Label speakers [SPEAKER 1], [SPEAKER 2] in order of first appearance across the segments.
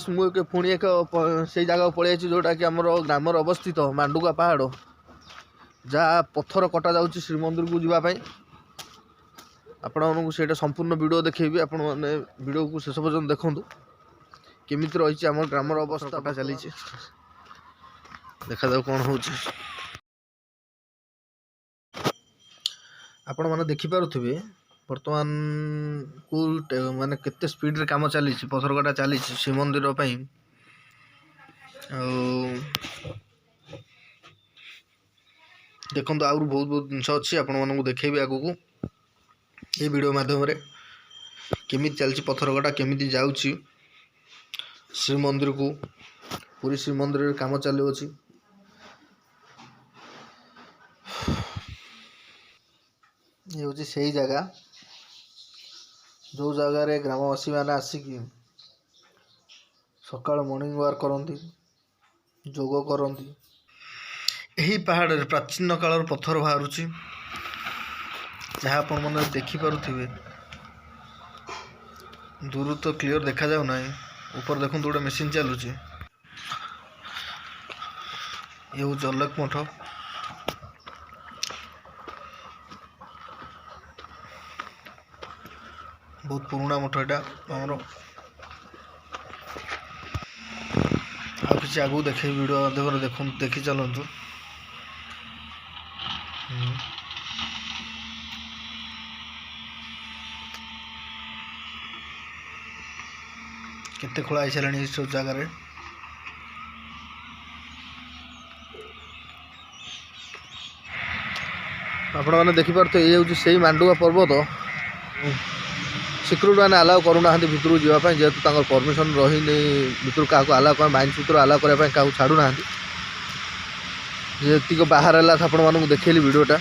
[SPEAKER 1] मुझे पुणी एक से जगह पलि जोटा कि आम ग्राम अवस्थित मांडुगा पहाड़ जहाँ पत्थर कटा जा श्रीमंदिर को जावाई आपण से संपूर्ण वीडियो देखी आपण मैंने वीडियो को शेष पर्यटन देखूँ केमी रही आम ग्राम अवस्था चली देखा जाऊ कौन हो आपण मैंने देखिपे बर्तमान को माने केते स्पीड रे काम चली पथर कटा चली श्रीमंदिर देखो आउर बहुत बहुत जिनस अच्छी आपण मानक देखेबी आगु को ये वीडियो माध्यम रे केमी चलची पथर कटा केमी जाऊँची श्रीमंदिर को पूरी श्रीमंदिर रे काम चली अछि ये हूँ से जगह जो जगार ग्रामवासी मैंने आसिक सकाल मॉर्निंग वॉक करती जोग करती यही पहाड़ रे प्राचीन काल पत्थर बाहर जहाँ आप देखिपे दूर तो क्लीयर देखा जाऊ ना ऊपर देखो गोटे मेसीन चलुची ये हूँ जलक मठ बहुत पुराना मठ यहाँ आमर आ कि आगू देखे वीडियो माध्यम देख देखी चलतु केते खोला आई सारे सब जगार आपण मैंने देखिपे ये हूँ से मांडुआ पर्वत सिक्यूरिटी मैंने आलाउ करूना भितर जावाई जेहेतु परमिशन रही भितर क्या आलाउ कर माइंस भितर आलाउ करने क्या छाड़ूना जी बाहर है आपण मानक देखली वीडियोटा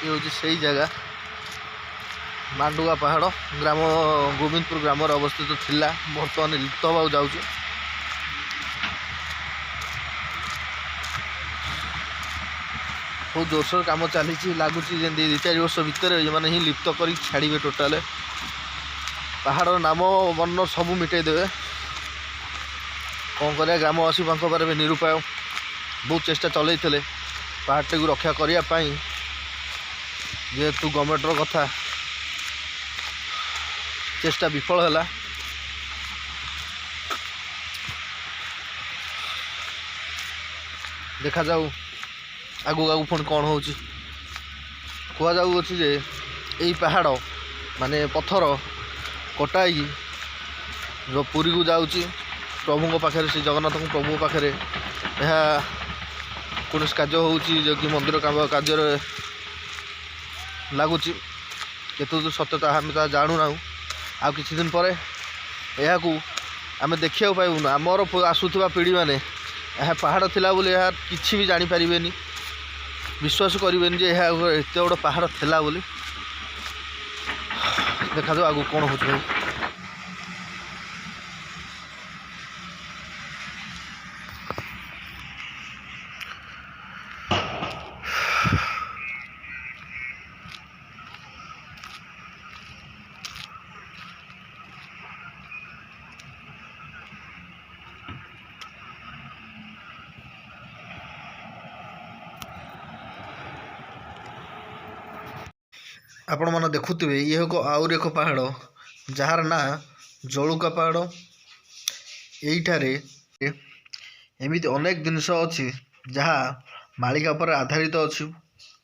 [SPEAKER 1] ये हूँ से जगह मांडुआ पहाड़ ग्राम गोविंदपुर ग्राम अवस्थित थिला बर्तमान लिप्त हवा जाऊँ बहुत जोरसोर काम चली लगुच दु चार वर्ष भितर ये मैंने ही लिप्त कर छाड़े टोटाल पहाड़ नाम वर्ण सब मिटेदेवे कौन कर ग्रामवासी पारे निरुपाय बहुत चेष्टा चलते पहाड़ को रक्षा करने जेहेतु गवर्नमेंटर कथा चेष्टा विफल है देखा जाऊ आगू आगू पुणी कौन हो कहुचे यही पहाड़ माने पत्थर कटाई जो पुरी को जाऊँगी प्रभु पाखे श्री जगन्नाथ प्रभु पाखे यह कौन कार्य हो कि मंदिर कार्य लगुच केतु सत्यता आम तो जानू ना आ कि दिन पर यह आम देखा पाइबुन आमर आसुवा पीढ़ी मैंने यह पहाड़ थिला बोली यह किसी भी जानीपर विश्वास करें जे यह एत बड़ पहाड़ थिला बोली देखा जाओ आगू कौन हो भाई आपण मैंने देखुवे ये आउर एक पहाड़ जार ना जलुका पहाड़। यहीठारे एमती अनेक जिनस अच्छी जहाँ मालिका पर आधारित अच्छी।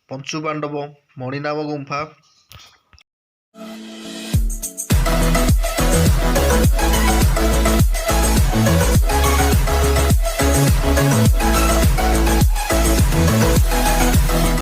[SPEAKER 1] पंचु पांडव मणिनाभ गुंफा।